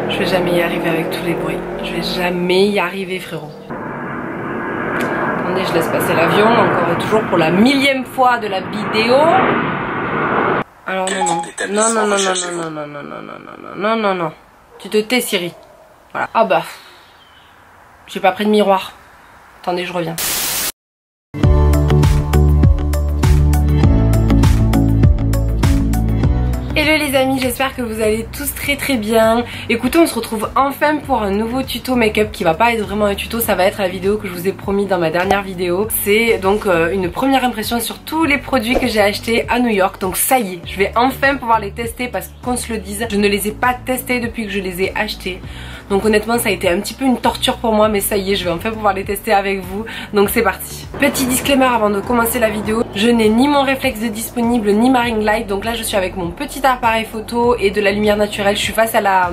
Je vais jamais y arriver avec tous les bruits. Je vais jamais y arriver, frérot. Attendez, je laisse passer l'avion encore et toujours pour la 1000e fois de la vidéo. Alors non. Tu te tais, Siri. Voilà. Ah bah. J'ai pas pris de miroir. Attendez, je reviens. Hello les amis, j'espère que vous allez tous très bien. Écoutez, on se retrouve enfin pour un nouveau tuto make-up qui va pas être vraiment un tuto, ça va être la vidéo que je vous ai promis dans ma dernière vidéo. C'est donc une première impression sur tous les produits que j'ai achetés à New York. Donc ça y est, je vais enfin pouvoir les tester parce qu'on se le dise, je ne les ai pas testés depuis que je les ai achetés. Donc honnêtement ça a été un petit peu une torture pour moi, mais ça y est, je vais enfin pouvoir les tester avec vous. Donc c'est parti. Petit disclaimer avant de commencer la vidéo, je n'ai ni mon réflexe de disponible ni ma ring light. Donc là je suis avec mon petit appareil photo et de la lumière naturelle. Je suis face à la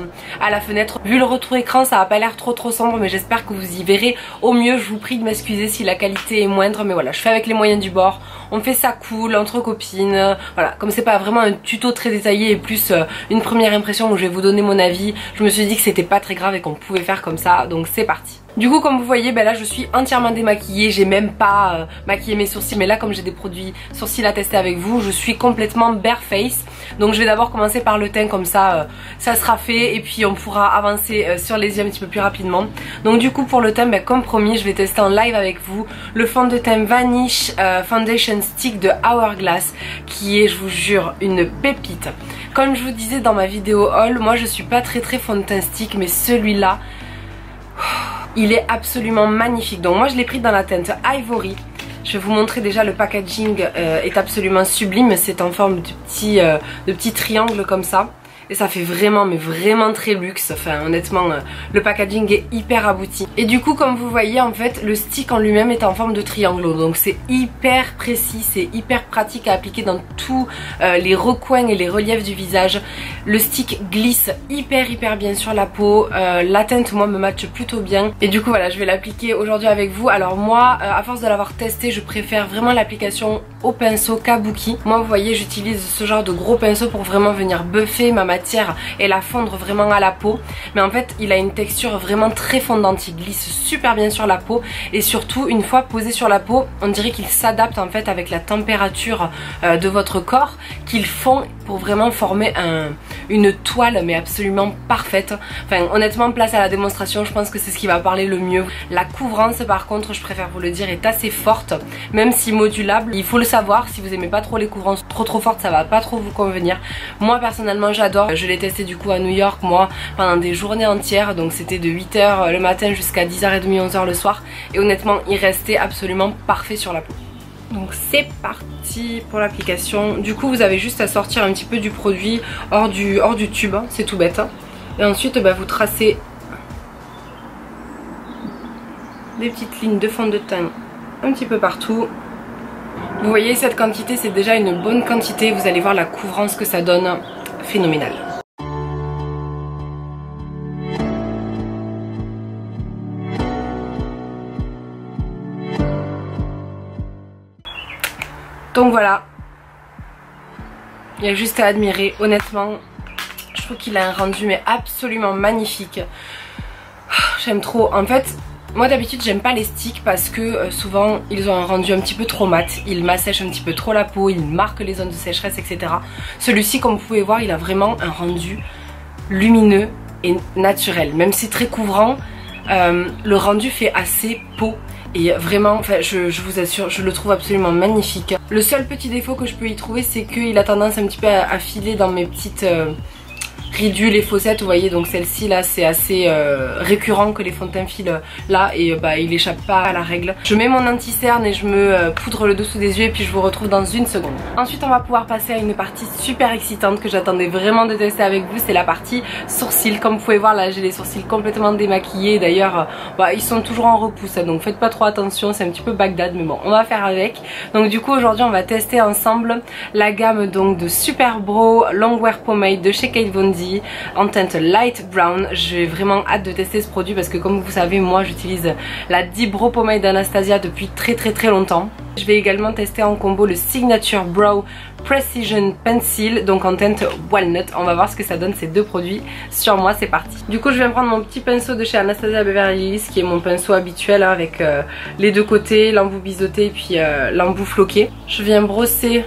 fenêtre. Vu le retour écran ça a pas l'air trop sombre, mais j'espère que vous y verrez au mieux. Je vous prie de m'excuser si la qualité est moindre, mais voilà, je fais avec les moyens du bord. On fait ça cool, entre copines. Voilà, comme c'est pas vraiment un tuto très détaillé et plus une première impression où je vais vous donner mon avis, je me suis dit que c'était pas très grave et qu'on pouvait faire comme ça, donc c'est parti. Du coup comme vous voyez, ben là je suis entièrement démaquillée, j'ai même pas maquillé mes sourcils, mais là comme j'ai des produits sourcils à tester avec vous, je suis complètement bare face. Donc je vais d'abord commencer par le teint, comme ça ça sera fait et puis on pourra avancer sur les yeux un petit peu plus rapidement. Donc du coup pour le teint, ben, comme promis, je vais tester en live avec vous le fond de teint Vanish Foundation Stick de Hourglass, qui est, je vous jure, une pépite. Comme je vous disais dans ma vidéo haul, moi je suis pas très fond de teint stick, mais celui-là, il est absolument magnifique. Donc moi je l'ai pris dans la teinte Ivory. Je vais vous montrer déjà, le packaging est absolument sublime. C'est en forme de petit triangle comme ça. Et ça fait vraiment, mais vraiment très luxe. Enfin honnêtement, le packaging est hyper abouti. Et du coup comme vous voyez, en fait le stick en lui-même est en forme de triangle. Donc c'est hyper précis, c'est hyper pratique à appliquer dans tous les recoins et les reliefs du visage. Le stick glisse hyper bien sur la peau. La teinte moi me matche plutôt bien. Et du coup voilà, je vais l'appliquer aujourd'hui avec vous. Alors moi, à force de l'avoir testé, je préfère vraiment l'application au pinceau Kabuki. Moi vous voyez, j'utilise ce genre de gros pinceau pour vraiment venir buffer ma matière et la fondre vraiment à la peau. Mais en fait il a une texture vraiment très fondante, il glisse super bien sur la peau. Et surtout une fois posé sur la peau, on dirait qu'il s'adapte en fait avec la température de votre corps, qu'il fond pour vraiment former une toile mais absolument parfaite. Enfin honnêtement, place à la démonstration, je pense que c'est ce qui va parler le mieux. La couvrance par contre, je préfère vous le dire, est assez forte, même si modulable. Il faut le savoir, si vous aimez pas trop les couvrances trop fortes, ça va pas trop vous convenir. Moi personnellement j'adore. Je l'ai testé du coup à New York moi pendant des journées entières, donc c'était de 8h le matin jusqu'à 10h30 11h le soir, et honnêtement il restait absolument parfait sur la peau. Donc c'est parti pour l'application. Du coup vous avez juste à sortir un petit peu du produit hors du tube, hein. C'est tout bête, hein. Et ensuite bah, vous tracez des petites lignes de fond de teint un petit peu partout. Vous voyez, cette quantité c'est déjà une bonne quantité. Vous allez voir la couvrance que ça donne, phénoménal. Donc voilà, il y a juste à admirer. Honnêtement, je trouve qu'il a un rendu mais absolument magnifique. J'aime trop. En fait, moi d'habitude j'aime pas les sticks parce que souvent ils ont un rendu un petit peu trop mat. Ils m'assèchent un petit peu trop la peau, ils marquent les zones de sécheresse, etc. Celui-ci, comme vous pouvez voir, il a vraiment un rendu lumineux et naturel. Même si très couvrant, le rendu fait assez peau. Et vraiment, enfin, je vous assure, je le trouve absolument magnifique. Le seul petit défaut que je peux y trouver, c'est qu'il a tendance un petit peu à filer dans mes petites ridules et fossettes, vous voyez. Donc celle-ci là, c'est assez récurrent que les fonds de teint filent là, et bah il échappe pas à la règle. Je mets mon anti-cerne et je me poudre le dessous des yeux et puis je vous retrouve dans une seconde. Ensuite on va pouvoir passer à une partie super excitante que j'attendais vraiment de tester avec vous, c'est la partie sourcils. Comme vous pouvez voir là, j'ai les sourcils complètement démaquillés. D'ailleurs bah, ils sont toujours en repousse, donc faites pas trop attention, c'est un petit peu Bagdad, mais bon on va faire avec. Donc du coup aujourd'hui on va tester ensemble la gamme donc de Super Brow Longwear Pomade de chez Kate Von D en teinte light brown. J'ai vraiment hâte de tester ce produit parce que comme vous savez, moi j'utilise la Deep Brow Pomade d'Anastasia depuis très longtemps. Je vais également tester en combo le Signature Brow Precision Pencil, donc en teinte Walnut. On va voir ce que ça donne ces deux produits sur moi, c'est parti. Du coup je viens prendre mon petit pinceau de chez Anastasia Beverly Hills, qui est mon pinceau habituel hein, avec les deux côtés, l'embout biseauté et puis l'embout floqué. Je viens brosser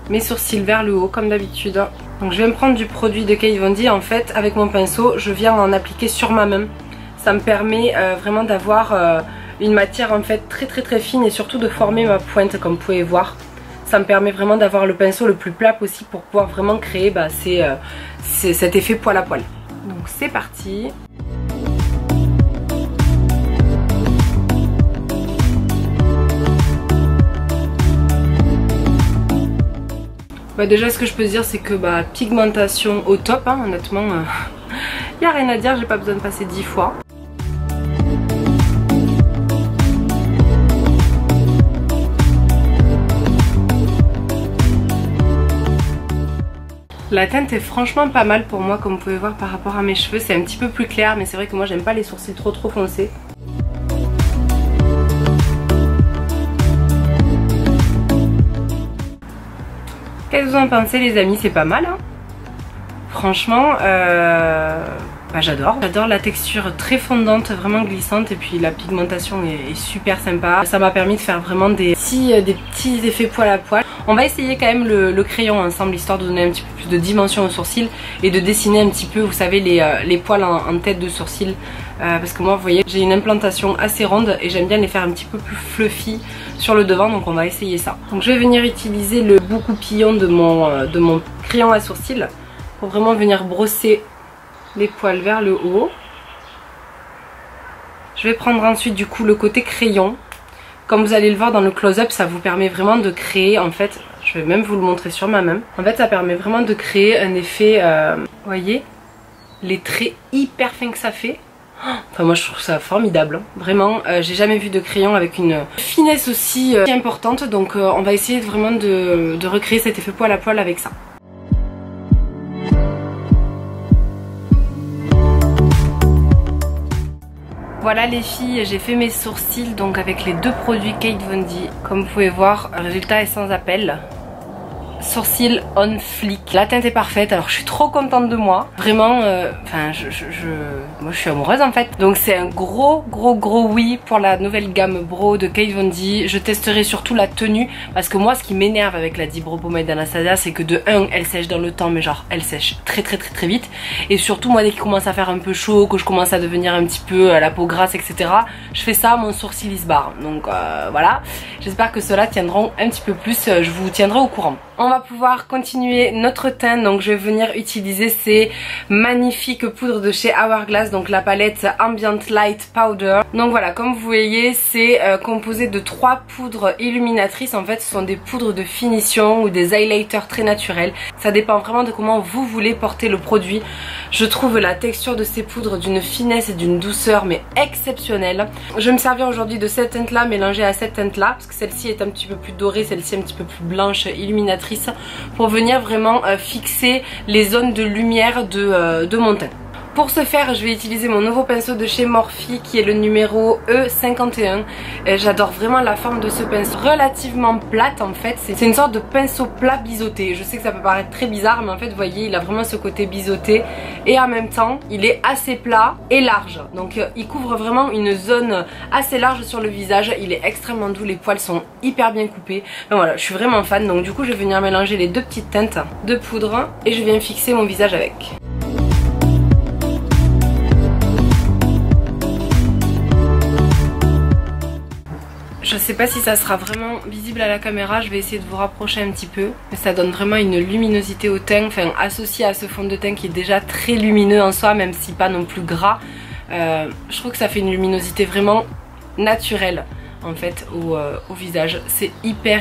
mes sourcils vers le haut comme d'habitude. Donc je vais me prendre du produit de Kate Von D. En fait avec mon pinceau je viens en appliquer sur ma main. Ça me permet vraiment d'avoir une matière en fait très fine et surtout de former ma pointe comme vous pouvez voir. Ça me permet vraiment d'avoir le pinceau le plus plat possible pour pouvoir vraiment créer cet effet poil à poil. Donc c'est parti. Déjà ce que je peux dire c'est que pigmentation au top hein, honnêtement y a rien à dire, j'ai pas besoin de passer 10 fois. La teinte est franchement pas mal pour moi comme vous pouvez voir par rapport à mes cheveux, c'est un petit peu plus clair mais c'est vrai que moi j'aime pas les sourcils trop foncés. Qu'est-ce que vous en pensez les amis? C'est pas mal hein. Franchement j'adore. J'adore la texture très fondante, vraiment glissante et puis la pigmentation est super sympa. Ça m'a permis de faire vraiment des petits effets poil à poil. On va essayer quand même le crayon ensemble histoire de donner un petit peu plus de dimension aux sourcils et de dessiner un petit peu vous savez les poils en tête de sourcils. Parce que moi vous voyez j'ai une implantation assez ronde et j'aime bien les faire un petit peu plus fluffy sur le devant, donc on va essayer ça. Donc je vais venir utiliser le bout coupillon de mon crayon à sourcils pour vraiment venir brosser les poils vers le haut. Je vais prendre ensuite du coup le côté crayon. Comme vous allez le voir dans le close-up, ça vous permet vraiment de créer en fait, je vais même vous le montrer sur ma main. En fait ça permet vraiment de créer un effet, vous voyez, les traits hyper fins que ça fait. Enfin moi je trouve ça formidable, vraiment j'ai jamais vu de crayon avec une finesse aussi importante, donc on va essayer vraiment de recréer cet effet poil à poil avec ça. Voilà les filles, j'ai fait mes sourcils donc avec les deux produits Kate Von D. Comme vous pouvez voir, le résultat est sans appel. Sourcils on flick. La teinte est parfaite, alors je suis trop contente de moi. Vraiment, moi je suis amoureuse en fait. Donc c'est un gros oui pour la nouvelle gamme Brow de Kate Von D. Je testerai surtout la tenue parce que moi ce qui m'énerve avec la Brow Pomade d'Anastasia c'est que de 1 elle sèche dans le temps mais genre elle sèche très vite. Et surtout moi dès qu'il commence à faire un peu chaud, que je commence à devenir un petit peu la peau grasse etc. Je fais ça, mon sourcil il se barre. Donc voilà, j'espère que ceux-là tiendront un petit peu plus, je vous tiendrai au courant. On va pouvoir continuer notre teint, donc je vais venir utiliser ces magnifiques poudres de chez Hourglass, donc la palette Ambient Light Powder. Donc voilà, comme vous voyez c'est composé de 3 poudres illuminatrices. En fait ce sont des poudres de finition ou des highlighters très naturels. Ça dépend vraiment de comment vous voulez porter le produit. Je trouve la texture de ces poudres d'une finesse et d'une douceur mais exceptionnelle. Je vais me servir aujourd'hui de cette teinte là mélangée à cette teinte là parce que celle-ci est un petit peu plus dorée, celle-ci un petit peu plus blanche illuminatrice, pour venir vraiment fixer les zones de lumière de mon teint. Pour ce faire je vais utiliser mon nouveau pinceau de chez Morphe qui est le numéro E51. J'adore vraiment la forme de ce pinceau, relativement plate en fait, c'est une sorte de pinceau plat biseauté. Je sais que ça peut paraître très bizarre mais en fait vous voyez il a vraiment ce côté biseauté et en même temps il est assez plat et large. Donc il couvre vraiment une zone assez large sur le visage, il est extrêmement doux, les poils sont hyper bien coupés. Donc voilà, je suis vraiment fan, donc du coup je vais venir mélanger les deux petites teintes de poudre et je viens fixer mon visage avec. Je sais pas si ça sera vraiment visible à la caméra, je vais essayer de vous rapprocher un petit peu. Mais ça donne vraiment une luminosité au teint, enfin associé à ce fond de teint qui est déjà très lumineux en soi, même si pas non plus gras. Je trouve que ça fait une luminosité vraiment naturelle en fait au visage. C'est hyper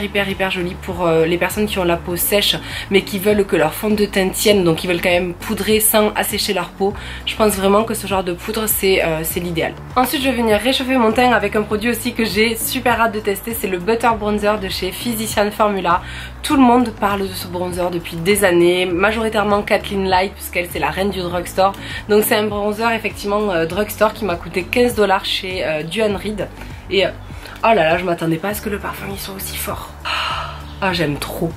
joli pour les personnes qui ont la peau sèche mais qui veulent que leur fond de teint tienne, donc ils veulent quand même poudrer sans assécher leur peau. Je pense vraiment que ce genre de poudre c'est l'idéal. Ensuite je vais venir réchauffer mon teint avec un produit aussi que j'ai super hâte de tester, c'est le Butter Bronzer de chez Physician Formula. Tout le monde parle de ce bronzer depuis des années, majoritairement Kathleen Light puisqu'elle c'est la reine du drugstore. Donc c'est un bronzer effectivement drugstore qui m'a coûté 15 $ chez Duane Reade. Et oh là là, je m'attendais pas à ce que le parfum il soit aussi fort. Ah, j'aime trop.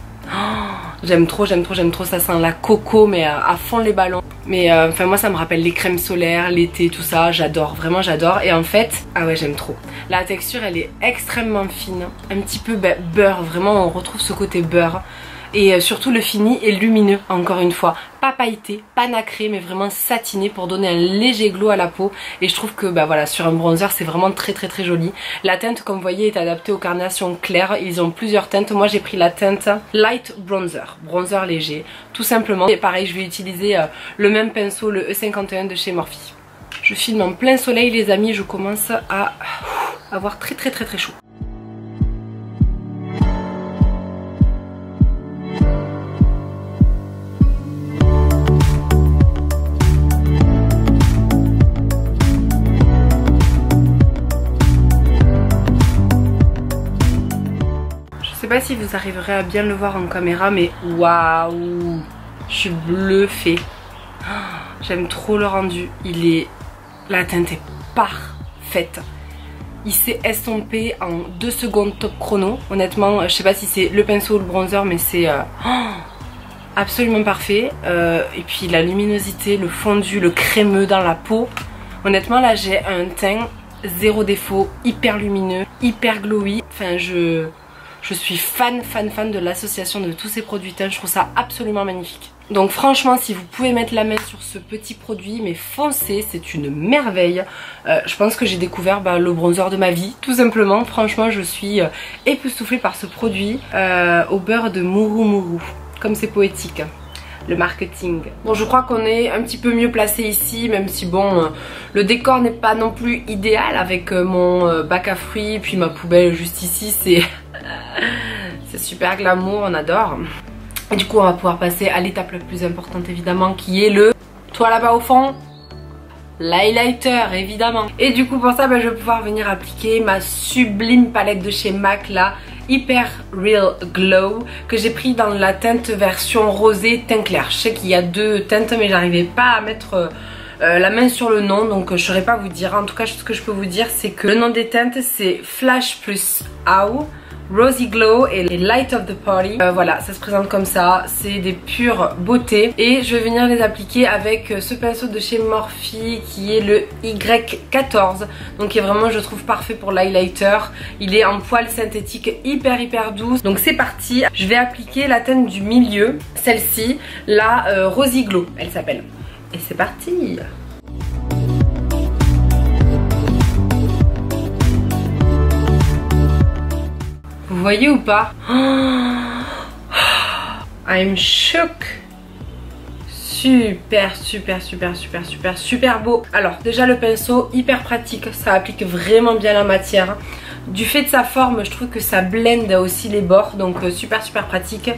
J'aime trop, j'aime trop, j'aime trop. Ça sent la coco mais à fond les ballons. Mais enfin moi ça me rappelle les crèmes solaires, l'été, tout ça. J'adore, vraiment j'adore. Et en fait, ah ouais j'aime trop. La texture elle est extrêmement fine. Un petit peu beurre, vraiment on retrouve ce côté beurre. Et surtout le fini est lumineux, encore une fois. Pas pailleté, pas nacré, mais vraiment satiné pour donner un léger glow à la peau. Et je trouve que bah voilà, sur un bronzer c'est vraiment très très très joli. La teinte comme vous voyez est adaptée aux carnations claires. Ils ont plusieurs teintes. Moi j'ai pris la teinte Light Bronzer, bronzer léger, tout simplement. Et pareil je vais utiliser le même pinceau, le E51 de chez Morphe. Je filme en plein soleil les amis, je commence à avoir très très très très chaud. Je sais pas si vous arriverez à bien le voir en caméra mais waouh, je suis bluffée. J'aime trop le rendu, la teinte est parfaite. Il s'est estompé en 2 secondes top chrono. Honnêtement je sais pas si c'est le pinceau ou le bronzer mais c'est absolument parfait. Et puis la luminosité, le fondu, le crémeux dans la peau. Honnêtement là j'ai un teint zéro défaut, hyper lumineux, hyper glowy. Enfin je suis fan de l'association de tous ces produits teints, je trouve ça absolument magnifique. Donc franchement si vous pouvez mettre la main sur ce petit produit, mais foncez, c'est une merveille. Je pense que j'ai découvert le bronzer de ma vie, tout simplement. Franchement je suis époustouflée par ce produit au beurre de Mourou Mourou, comme c'est poétique. Le marketing. Bon je crois qu'on est un petit peu mieux placé ici, même si bon le décor n'est pas non plus idéal avec mon bac à fruits puis ma poubelle juste ici, c'est super glamour, on adore. Et du coup on va pouvoir passer à l'étape la plus importante évidemment qui est le, toi là-bas au fond, l'highlighter évidemment. Et du coup pour ça je vais pouvoir venir appliquer ma sublime palette de chez MAC là, Hyper Real Glow, que j'ai pris dans la teinte version rosé teint clair. Je sais qu'il y a 2 teintes mais j'arrivais pas à mettre la main sur le nom, donc je saurais pas vous dire. En tout cas ce que je peux vous dire c'est que le nom des teintes c'est Flash plus Ow, Rosy Glow et Light of the Party. Voilà, ça se présente comme ça, c'est des pures beautés. Et je vais venir les appliquer avec ce pinceau de chez Morphe qui est le Y14. Donc qui est vraiment je trouve parfait pour l'highlighter. Il est en poil synthétique hyper doux. Donc c'est parti, je vais appliquer la teinte du milieu, celle-ci, la Rosy Glow elle s'appelle. Et c'est parti. Vous voyez ou pas? I'm shook. Super beau. Alors déjà le pinceau hyper pratique, ça applique vraiment bien la matière. Du fait de sa forme je trouve que ça blende aussi les bords, donc super pratique.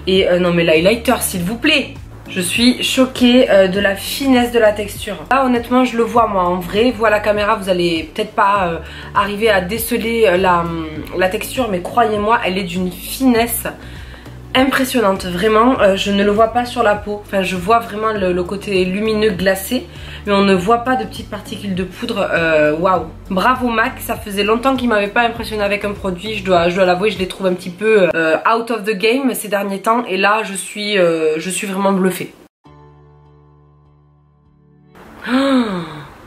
Et non mais l'highlighter s'il vous plaît. Je suis choquée de la finesse de la texture. Là honnêtement je le vois moi en vrai. Vous à la caméra vous allez peut-être pas arriver à déceler la texture, mais croyez-moi elle est d'une finesse impressionnante. Vraiment je ne le vois pas sur la peau. Enfin je vois vraiment le côté lumineux glacé, mais on ne voit pas de petites particules de poudre. Waouh, bravo MAC, ça faisait longtemps qu'il m'avait pas impressionné avec un produit. Je dois l'avouer, je les trouve un petit peu out of the game ces derniers temps. Et là je suis vraiment bluffée.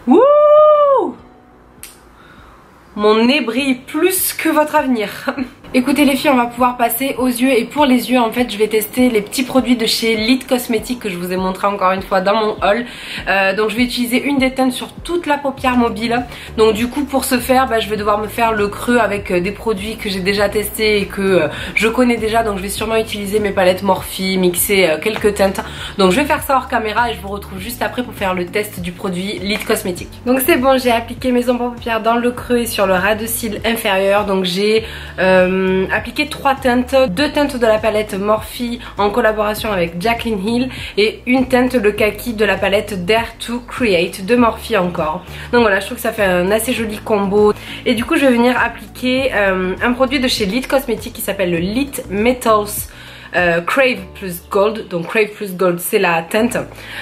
Wouh, mon nez brille plus que votre avenir. Écoutez les filles, on va pouvoir passer aux yeux. Et pour les yeux en fait je vais tester les petits produits de chez Lit Cosmetics que je vous ai montré encore une fois dans mon haul. Donc je vais utiliser une des teintes sur toute la paupière mobile. Donc du coup pour ce faire je vais devoir me faire le creux avec des produits que j'ai déjà testés et que je connais déjà. Donc je vais sûrement utiliser mes palettes Morphe, mixer quelques teintes. Donc je vais faire ça hors caméra et je vous retrouve juste après pour faire le test du produit Lit Cosmetics. Donc c'est bon, j'ai appliqué mes ombres à paupières dans le creux et sur le ras de cils inférieur. Donc j'ai appliqué 3 teintes, 2 teintes de la palette Morphe en collaboration avec Jaclyn Hill et une teinte le kaki de la palette Dare to Create de Morphe encore. Donc voilà, je trouve que ça fait un assez joli combo. Et du coup je vais venir appliquer un produit de chez Lit Cosmetics qui s'appelle le Lit Metals Crave plus Gold. Donc Crave plus Gold c'est la teinte.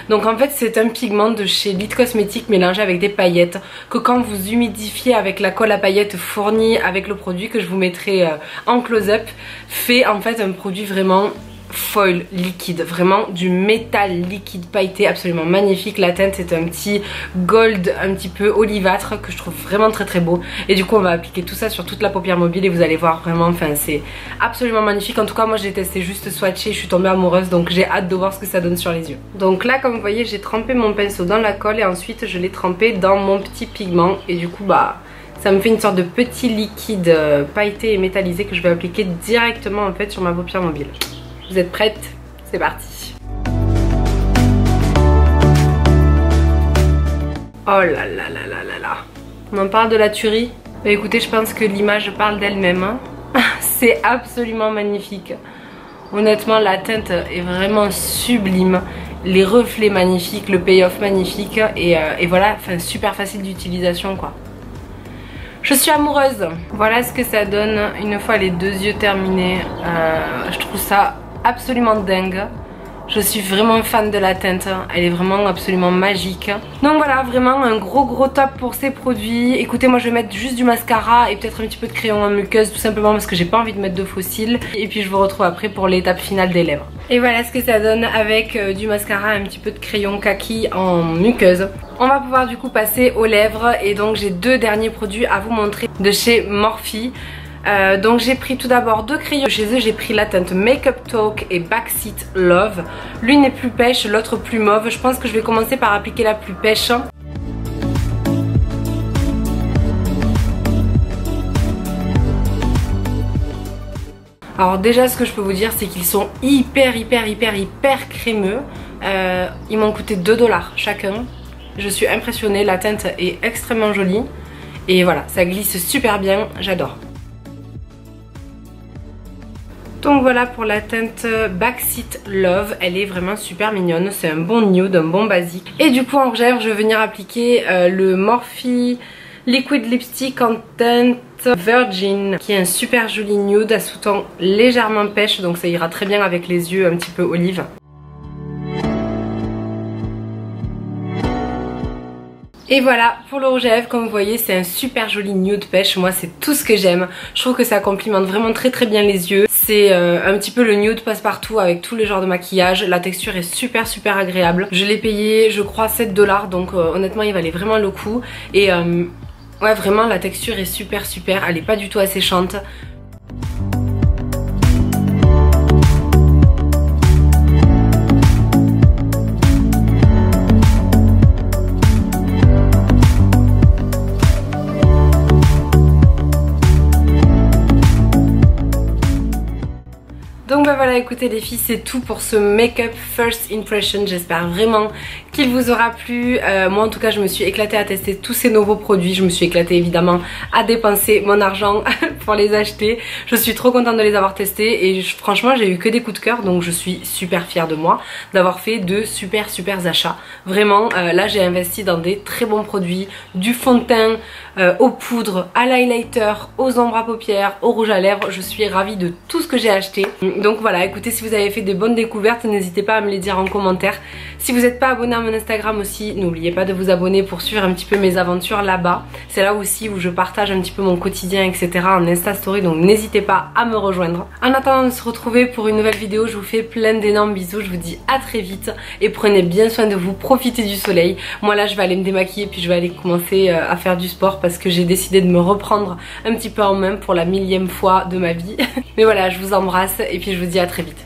Donc en fait c'est un pigment de chez Lit Cosmetics mélangé avec des paillettes que quand vous humidifiez avec la colle à paillettes fournie avec le produit que je vous mettrai en close-up, fait en fait un produit vraiment foil liquide, vraiment du métal liquide pailleté absolument magnifique. La teinte est un petit gold un petit peu olivâtre que je trouve vraiment très beau, et du coup on va appliquer tout ça sur toute la paupière mobile et vous allez voir vraiment, enfin c'est absolument magnifique. En tout cas moi j'ai testé juste swatché, je suis tombée amoureuse, donc j'ai hâte de voir ce que ça donne sur les yeux. Donc là comme vous voyez j'ai trempé mon pinceau dans la colle et ensuite je l'ai trempé dans mon petit pigment, et du coup bah ça me fait une sorte de petit liquide pailleté et métallisé que je vais appliquer directement en fait sur ma paupière mobile. Vous êtes prêtes? C'est parti. Oh là là là là là là. On en parle de la tuerie? Bah écoutez, je pense que l'image parle d'elle-même, hein. C'est absolument magnifique. Honnêtement la teinte est vraiment sublime. Les reflets magnifiques, le payoff magnifique, et voilà, enfin super facile d'utilisation quoi. Je suis amoureuse. Voilà ce que ça donne une fois les deux yeux terminés. Je trouve ça absolument dingue. Je suis vraiment fan de la teinte, elle est vraiment absolument magique. Donc voilà, vraiment un gros top pour ces produits. Écoutez, moi je vais mettre juste du mascara et peut-être un petit peu de crayon en muqueuse, tout simplement parce que j'ai pas envie de mettre de faux cils. Et puis je vous retrouve après pour l'étape finale des lèvres. Et voilà ce que ça donne avec du mascara, un petit peu de crayon kaki en muqueuse. On va pouvoir du coup passer aux lèvres, et donc j'ai deux derniers produits à vous montrer de chez Morphe. Donc j'ai pris tout d'abord deux crayons chez eux, j'ai pris la teinte Makeup Talk et Backseat Love. L'une est plus pêche, l'autre plus mauve. Je pense que je vais commencer par appliquer la plus pêche. Alors déjà ce que je peux vous dire c'est qu'ils sont hyper crémeux. Ils m'ont coûté 2 $ chacun. Je suis impressionnée, la teinte est extrêmement jolie. Et voilà, ça glisse super bien, j'adore. Donc voilà pour la teinte Backseat Love, elle est vraiment super mignonne, c'est un bon nude, un bon basique. Et du coup en rouge à lèvres je vais venir appliquer le Morphe Liquid Lipstick en teinte Virgin, qui est un super joli nude à sous-ton légèrement pêche, donc ça ira très bien avec les yeux un petit peu olive. Et voilà pour le rouge à lèvres, comme vous voyez c'est un super joli nude pêche, moi c'est tout ce que j'aime. Je trouve que ça complimente vraiment très bien les yeux. C'est un petit peu le nude passe-partout avec tous les genres de maquillage. La texture est super agréable. Je l'ai payé je crois 7 $, donc honnêtement il valait vraiment le coup. Et ouais vraiment la texture est super, elle est pas du tout asséchante. Donc bah voilà, écoutez les filles, c'est tout pour ce make-up first impression. J'espère vraiment qu'il vous aura plu. Moi en tout cas je me suis éclatée à tester tous ces nouveaux produits. Je me suis éclatée évidemment à dépenser mon argent pour les acheter. Je suis trop contente de les avoir testés et franchement j'ai eu que des coups de cœur. Donc je suis super fière de moi d'avoir fait de super achats. Vraiment là j'ai investi dans des très bons produits. Du fond de teint, aux poudres, à l'highlighter, aux ombres à paupières, au rouge à lèvres. Je suis ravie de tout ce que j'ai acheté. Donc voilà, écoutez, si vous avez fait des bonnes découvertes, n'hésitez pas à me les dire en commentaire. Si vous n'êtes pas abonné à mon Instagram aussi, n'oubliez pas de vous abonner pour suivre un petit peu mes aventures là-bas. C'est là aussi où je partage un petit peu mon quotidien, etc. en Insta Story, donc n'hésitez pas à me rejoindre. En attendant de se retrouver pour une nouvelle vidéo, je vous fais plein d'énormes bisous. Je vous dis à très vite et prenez bien soin de vous, profitez du soleil. Moi là, je vais aller me démaquiller puis je vais aller commencer à faire du sport parce que j'ai décidé de me reprendre un petit peu en main pour la 1000e fois de ma vie. Mais voilà, je vous embrasse et puis je vous dis à très vite.